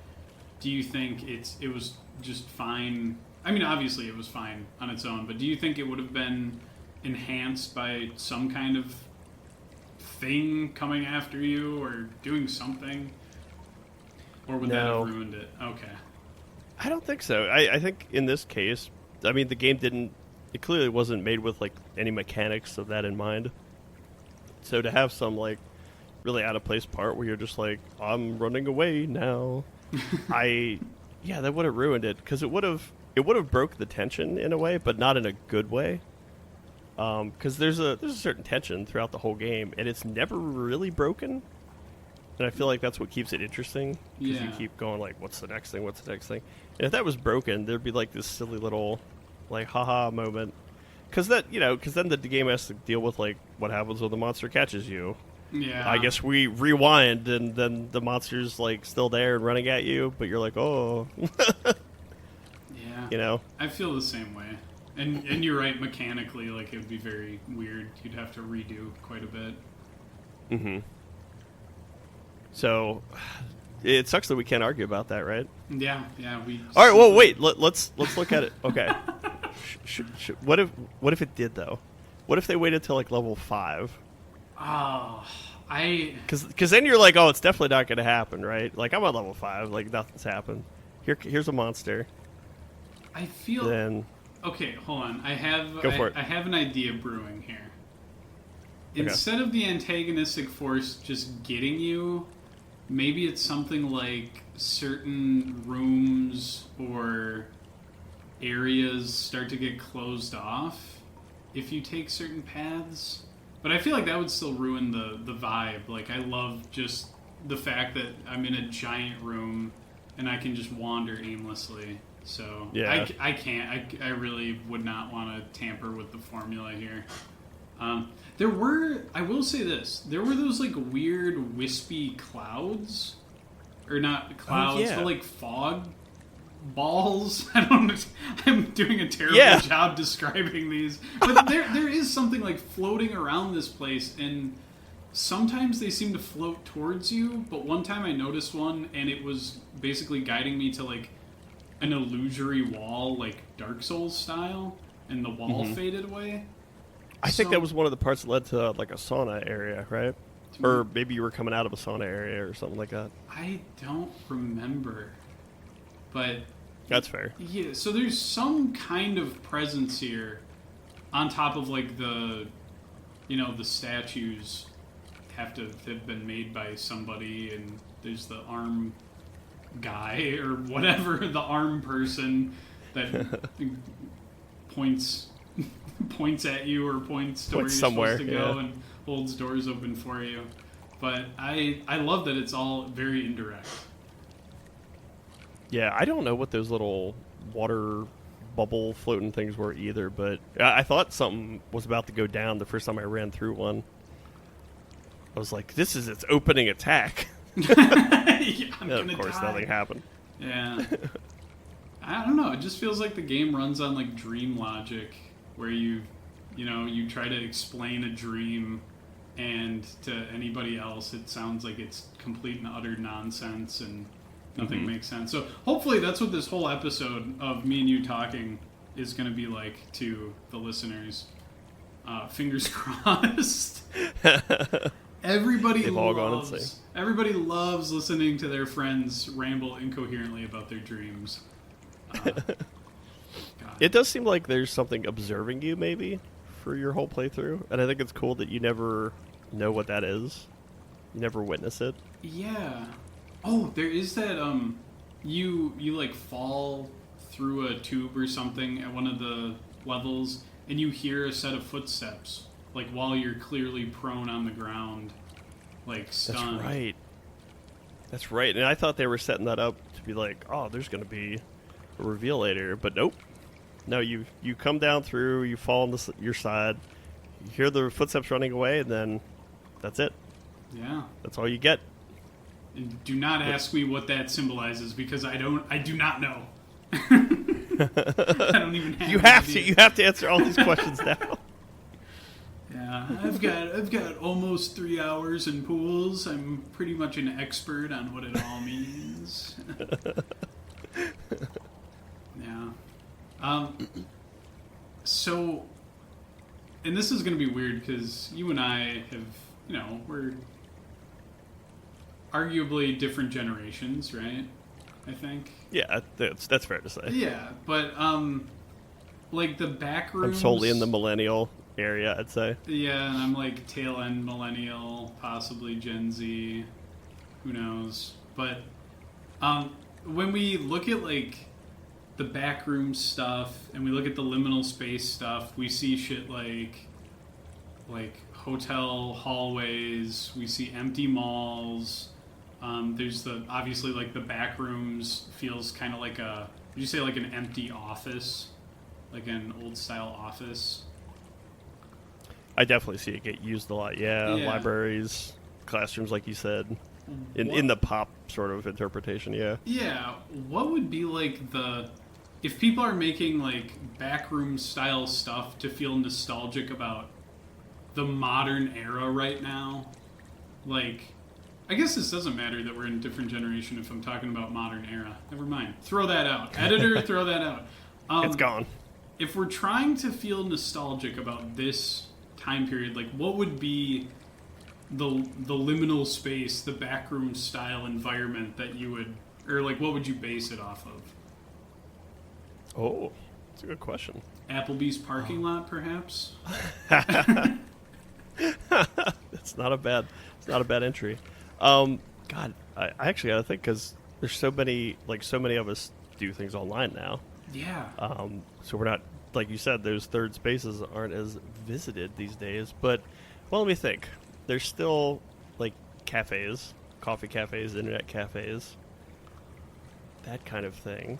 do you think it was just fine? I mean, obviously it was fine on its own, but do you think it would have been enhanced by some kind of thing coming after you or doing something? Or would that have ruined it? Okay. I don't think so. I think in this case, I mean, the game it clearly wasn't made with, like, any mechanics of that in mind. So to have some, like, really out of place part where you're just like, I'm running away now. That would have ruined it, because it would have broke the tension in a way, but not in a good way. Because there's a certain tension throughout the whole game, and it's never really broken. And I feel like that's what keeps it interesting, because you keep going like, what's the next thing? What's the next thing? And if that was broken, there'd be like this silly little, like, haha moment. Because then the game has to deal with, like, what happens when the monster catches you. Yeah. I guess we rewind, and then the monster's, like, still there and running at you, but you're like, oh. Yeah. You know? I feel the same way. And you're right, mechanically, like, it would be very weird. You'd have to redo quite a bit. Mm-hmm. So, it sucks that we can't argue about that, right? Yeah. All right. Well, wait. Let's look at it. Okay. What if it did though? What if they waited till, like, level 5? Oh, Because then you're like, oh, it's definitely not going to happen, right? Like, I'm on level 5. Like, nothing's happened. Here's a monster. I feel. Then. Okay, hold on. I have an idea brewing here. Instead of the antagonistic force just getting you, maybe it's something like certain rooms or areas start to get closed off if you take certain paths. But I feel like that would still ruin the vibe. Like, I love just the fact that I'm in a giant room and I can just wander aimlessly. So yeah. I can't. I really would not want to tamper with the formula here. I will say this, there were those, like, weird wispy clouds, or not clouds, but, like, fog balls. I don't know. I'm doing a terrible job describing these, but there is something, like, floating around this place, and sometimes they seem to float towards you, but one time I noticed one, and it was basically guiding me to, like, an illusory wall, like Dark Souls style, and the wall faded away. I think that was one of the parts that led to, like, a sauna area, right? Or maybe you were coming out of a sauna area or something like that. I don't remember, but that's fair. Yeah, so there's some kind of presence here, on top of, like, the statues have to have been made by somebody, and there's the arm guy or whatever, the arm person that points at you or points to where you're supposed to go and holds doors open for you. But I love that it's all very indirect. Yeah, I don't know what those little water bubble floating things were either, but I thought something was about to go down the first time I ran through one. I was like, this is its opening attack. Of course, nothing happened. Yeah. I don't know. It just feels like the game runs on, like, dream logic, where you try to explain a dream, and to anybody else it sounds like it's complete and utter nonsense and nothing makes sense. So hopefully that's what this whole episode of me and you talking is going to be like to the listeners. Fingers crossed. Everybody loves listening to their friends ramble incoherently about their dreams. It does seem like there's something observing you, maybe, for your whole playthrough, and I think it's cool that you never know what that is. You never witness it. Yeah. Oh, there is that, you like, fall through a tube or something at one of the levels, and you hear a set of footsteps, like, while you're clearly prone on the ground, like, stunned. That's right. That's right. And I thought they were setting that up to be like, oh, there's going to be a reveal later, but nope. No, you come down through, you fall on your side, you hear the footsteps running away, and then that's it. Yeah. That's all you get. And do not ask me what that symbolizes, because I do not know. I don't even have You have to answer all these questions now. Yeah, I've got almost 3 hours in pools. I'm pretty much an expert on what it all means. Yeah. So, and this is going to be weird because you and I have, we're arguably different generations, right? I think. Yeah, that's fair to say. Yeah, but like the back rooms. I'm solely in the millennial area, I'd say. Yeah, and I'm like tail end millennial, possibly Gen Z, who knows? But when we look at like the backroom stuff and we look at the liminal space stuff, we see shit like hotel hallways, we see empty malls. There's obviously like the back rooms feels kind of like would you say like an empty office, like an old style office? I definitely see it get used a lot. Yeah. Libraries, classrooms, like you said, in the pop sort of interpretation. Yeah. Yeah. What would be like if people are making like backroom style stuff to feel nostalgic about the modern era right now? Like, I guess this doesn't matter that we're in a different generation if I'm talking about modern era. Never mind. Throw that out. Editor, throw that out. It's gone. If we're trying to feel nostalgic about this time period, like what would be the liminal space, the backroom style environment that you would, or like what would you base it off of? Oh, that's a good question. Applebee's parking lot, perhaps? It's not a bad entry. God, I actually gotta think because there's so many of us do things online now. Yeah. So we're not, like you said, those third spaces aren't as visited these days. But, well, let me think. There's still, like, cafes, coffee cafes, internet cafes, that kind of thing.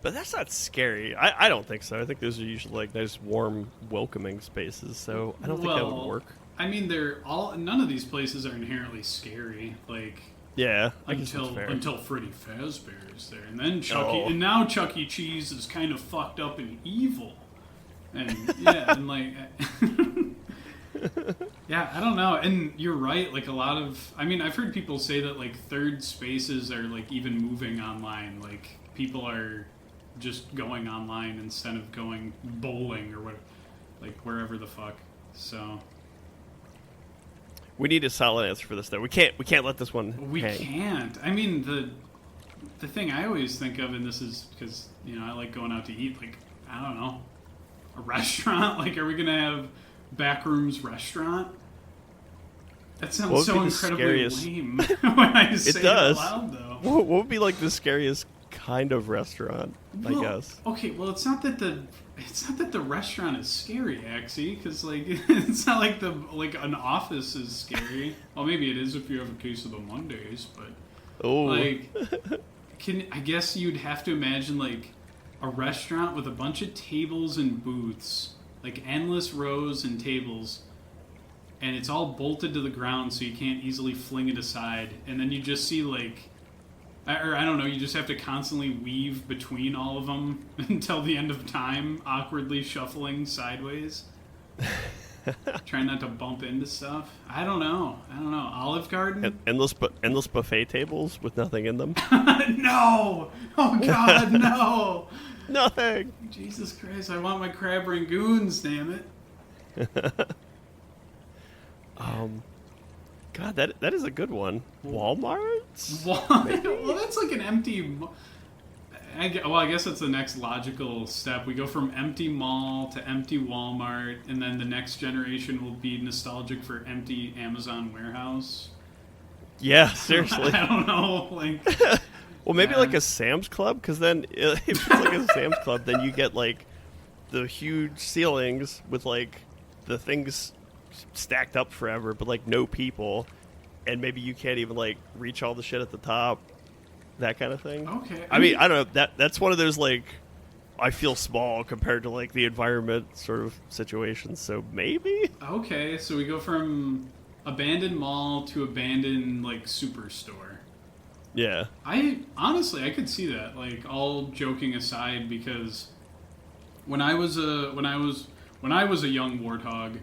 But that's not scary. I don't think so. I think those are usually, like, nice, warm, welcoming spaces. So I don't think that would work. I mean, none of these places are inherently scary. Like, yeah, until Freddy Fazbear is there, and then and now Chuck E. Cheese is kind of fucked up and evil, and yeah, and like, yeah, I don't know. And you're right. Like I've heard people say that like third spaces are like even moving online. Like people are just going online instead of going bowling or like wherever the fuck. So. We need a solid answer for this, though. We can't let this one hang. We can't. I mean, the thing I always think of, and this is because I like going out to eat. Like, I don't know, a restaurant. Like, are we gonna have backrooms restaurant? That sounds so incredibly lame when I say it out loud, though. What would be like the scariest kind of restaurant? I guess. Okay, well, it's not that the restaurant is scary, Axie, because like it's not like an office is scary. Well, maybe it is if you have a case of the Mondays, but like, I guess you'd have to imagine like a restaurant with a bunch of tables and booths, like endless rows and tables, and it's all bolted to the ground so you can't easily fling it aside, and then you just see like. Or I don't know, you just have to constantly weave between all of them until the end of time, awkwardly shuffling sideways. Trying not to bump into stuff. I don't know. Olive Garden? Endless buffet tables with nothing in them? No! Oh, God, no! Nothing! Jesus Christ, I want my crab rangoons, damn it. God, that is a good one. Walmart's? Well, that's like an empty... I guess that's the next logical step. We go from empty mall to empty Walmart, and then the next generation will be nostalgic for empty Amazon warehouse. Yeah, seriously. I don't know, like... Well, maybe like a Sam's Club, because then if it's like a Sam's Club, then you get like the huge ceilings with like the things stacked up forever, but like no people, and maybe you can't even like reach all the shit at the top, that kind of thing. Okay. I mean, I don't know. That's one of those like I feel small compared to like the environment sort of situations. So maybe. Okay, so we go from abandoned mall to abandoned like superstore. Yeah. I honestly I could see that. Like all joking aside, because when I was a young warthog,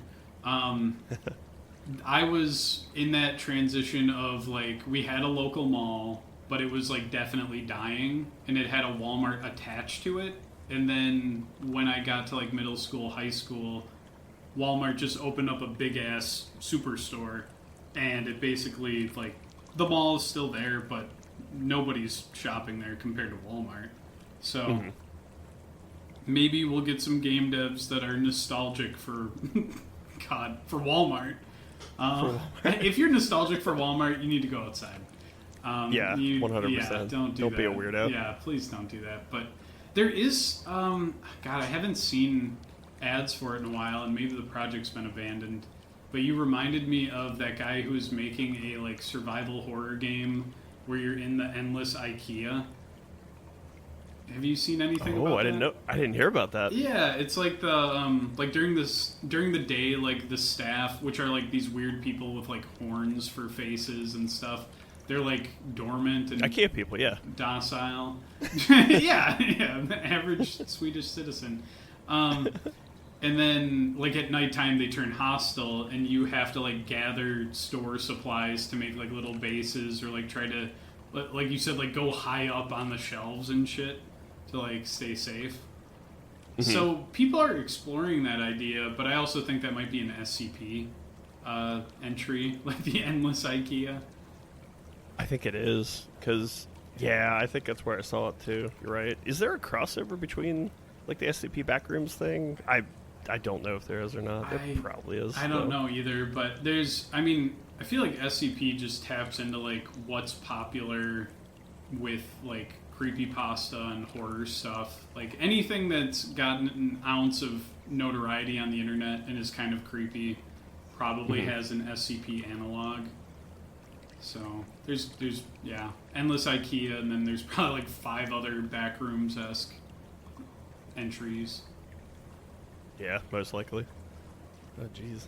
I was in that transition of like we had a local mall, but it was like definitely dying, and it had a Walmart attached to it. And then when I got to like middle school, high school, Walmart just opened up a big ass superstore, and it basically like the mall is still there, but nobody's shopping there compared to Walmart. So maybe we'll get some game devs that are nostalgic for for Walmart. If you're nostalgic for Walmart, you need to go outside. 100%. Yeah, don't be a weirdo. Yeah, please don't do that. But there is, God, I haven't seen ads for it in a while, and maybe the project's been abandoned. But you reminded me of that guy who was making a like survival horror game where you're in the endless IKEA. Have you seen anything about that? I didn't know. I didn't hear about that. Yeah, it's like the like during the day, like the staff, which are like these weird people with like horns for faces and stuff, they're like dormant and IKEA people, yeah, docile. yeah, the average Swedish citizen. And then like at nighttime they turn hostile, and you have to like gather store supplies to make like little bases, or like try to, like you said, like go high up on the shelves and shit to like stay safe. So people are exploring that idea, but I also think that might be an SCP entry, like the endless IKEA. I think it is, because I think that's where I saw it too. You're right. Is there a crossover between like the SCP Backrooms thing? I don't know if there is or not. There probably is. I don't know either, but I feel like SCP just taps into like what's popular with like creepypasta and horror stuff. Like anything that's gotten an ounce of notoriety on the internet and is kind of creepy probably has an SCP analog. So there's endless IKEA, and then there's probably like 5 other Backrooms-esque entries. Yeah, most likely. Oh, jeez.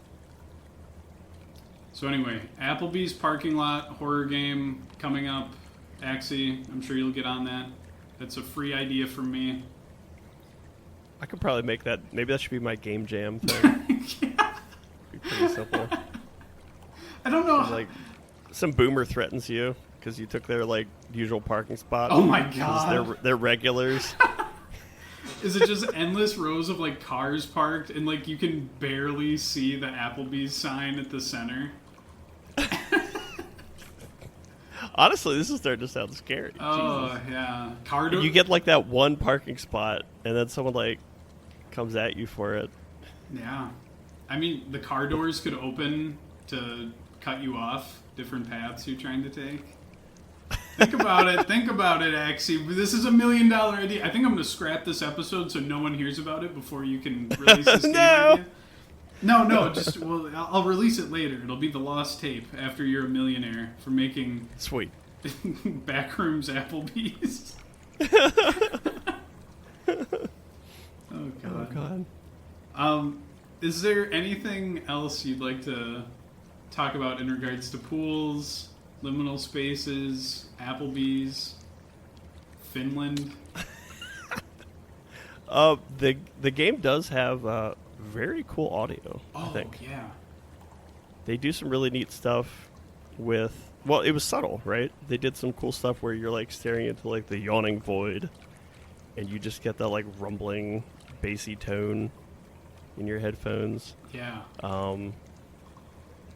So anyway, Applebee's parking lot horror game coming up. Axie, I'm sure you'll get on that. That's a free idea from me. I could probably make that. Maybe that should be my game jam thing. Be pretty simple. I don't know. Like some boomer threatens you because you took their like usual parking spot. Oh my god! They're regulars. Is it just endless rows of like cars parked, and like you can barely see the Applebee's sign at the center? Honestly, this is starting to sound scary. Oh, Jesus. yeah. Car door. You get like that one parking spot, and then someone like comes at you for it. Yeah. I mean, the car doors could open to cut you off different paths you're trying to take. Think about it, Axie. This is $1 million idea. I think I'm going to scrap this episode so no one hears about it before you can release this game idea. No, just, well, I'll release it later. It'll be the lost tape after you're a millionaire for making... Sweet. Backrooms Applebee's. Oh, God. Oh, God. Is there anything else you'd like to talk about in regards to pools, liminal spaces, Applebee's, Finland? The game does have very cool audio, I think. Yeah. They do some really neat stuff with... Well, it was subtle, right? They did some cool stuff where you're like staring into like the yawning void, and you just get that like rumbling, bassy tone in your headphones. Yeah.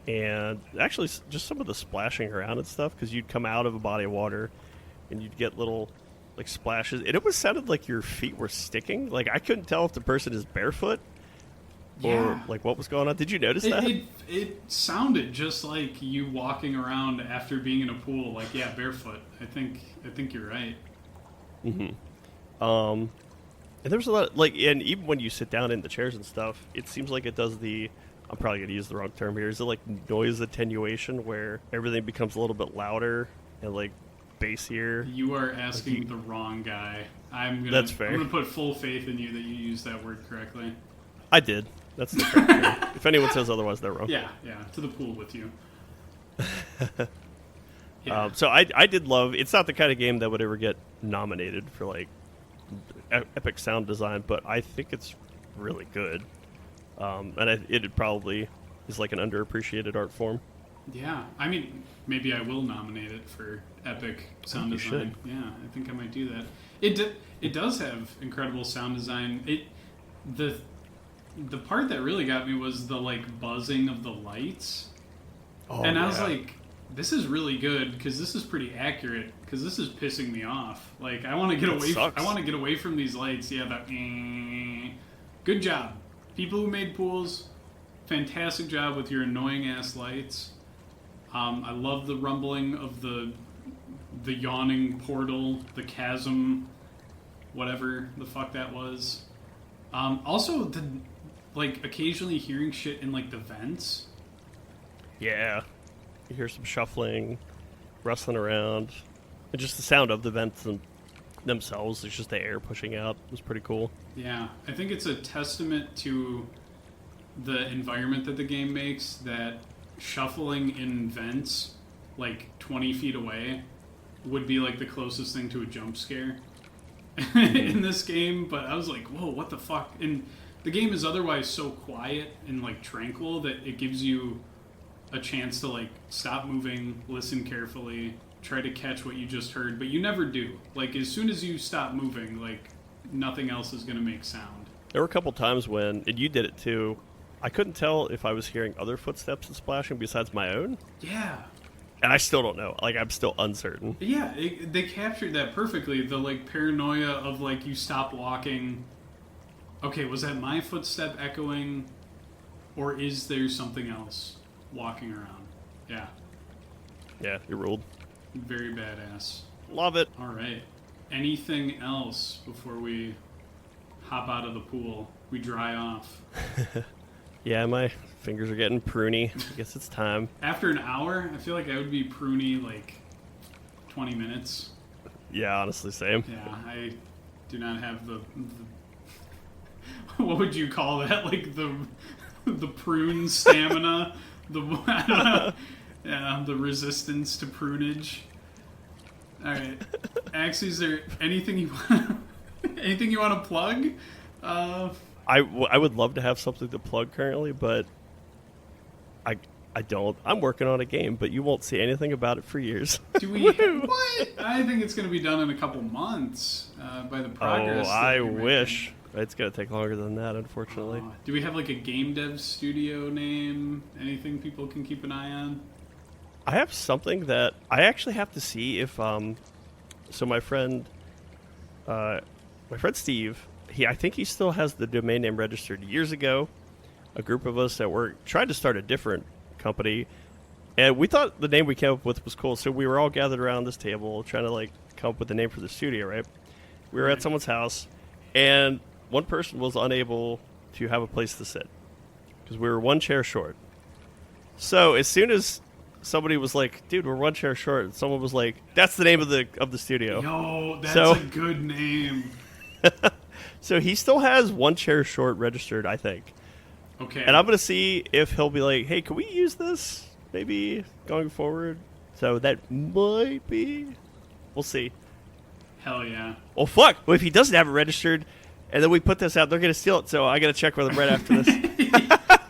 And actually, just some of the splashing around and stuff, because you'd come out of a body of water, and you'd get little like splashes. And it sounded like your feet were sticking. Like I couldn't tell if the person is barefoot or like what was going on. Did you notice that? It sounded just like you walking around after being in a pool, like barefoot. I think you're right. Mm-hmm. And there's a lot, and even when you sit down in the chairs and stuff, it seems like it does the I'm probably going to use the wrong term here. Is it like noise attenuation where everything becomes a little bit louder and like bassier? You are asking the wrong guy. That's fair. I'm gonna put full faith in you that you used that word correctly. I did. That's the correct term. If anyone says otherwise, they're wrong. Yeah, to the pool with you. So I did love. It's not the kind of game that would ever get nominated for like epic sound design, but I think it's really good. And it probably is like an underappreciated art form. Yeah, I mean, maybe I will nominate it for epic sound design. Should. Yeah, I think I might do that. It does have incredible sound design. The part that really got me was the like buzzing of the lights. Oh, and I was like, this is really good because this is pretty accurate because this is pissing me off. Like I want to get away. I want to get away from these lights. Yeah, that. Good job, people who made pools. Fantastic job with your annoying ass lights. I love the rumbling of the yawning portal, the chasm, whatever the fuck that was. Also, like occasionally hearing shit in like the vents. Yeah, you hear some shuffling, rustling around, and just the sound of the vents themselves. It's just the air pushing out. It was pretty cool. Yeah, I think it's a testament to the environment that the game makes that shuffling in vents like 20 feet away would be like the closest thing to a jump scare in this game. But I was like, whoa, what the fuck? And the game is otherwise so quiet and like tranquil that it gives you a chance to like stop moving, listen carefully, try to catch what you just heard, but you never do. Like as soon as you stop moving, like nothing else is going to make sound. There were a couple times when, and you did it too, I couldn't tell if I was hearing other footsteps and splashing besides my own. Yeah. And I still don't know. Like, I'm still uncertain. Yeah, they captured that perfectly. The, like, paranoia of, like, you stop walking. Okay, was that my footstep echoing? Or is there something else walking around? Yeah. Yeah, you ruled. Very badass. Love it. All right. Anything else before we hop out of the pool? We dry off. Yeah, my fingers are getting pruny. I guess it's time. After an hour, I feel like I would be pruny like 20 minutes. Yeah, honestly, same. Yeah, I do not have the what would you call that? Like the prune stamina, I don't know. Yeah, the resistance to prunage. All right, Axey, is there anything you want to plug? I would love to have something to plug currently, but I don't. I'm working on a game, but you won't see anything about it for years. Do we? What? I think it's going to be done in a couple months by the progress. Oh, I wish. It's going to take longer than that, unfortunately. Do we have like a game dev studio name? Anything people can keep an eye on? I have something that I actually have to see if so my friend Steve, I think he still has the domain name registered. Years ago, a group of us that were trying to start a different company, and we thought the name we came up with was cool, so we were all gathered around this table trying to like come up with the name for the studio, right? We were at someone's house, and one person was unable to have a place to sit because we were one chair short. So as soon as somebody was like, dude, we're one chair short, and someone was like, that's the name of the studio. Yo, that's a good name. So he still has one chair short registered, I think. Okay. And I'm going to see if he'll be like, hey, can we use this maybe going forward? So that might be. We'll see. Hell yeah. Well, fuck. Well, if he doesn't have it registered, and then we put this out, they're going to steal it. So I got to check with him right after this.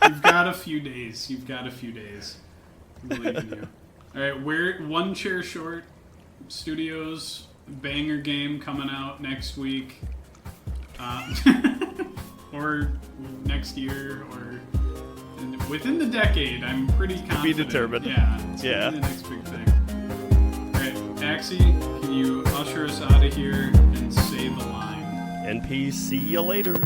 You've got a few days. I believe in you. All right, we're one chair short. Studios banger game coming out next week. Or next year, or within the decade. I'm pretty confident. Be determined. Yeah, it's gonna be the next big thing. All right, Axey, can you usher us out of here and say the line? NP, see you later.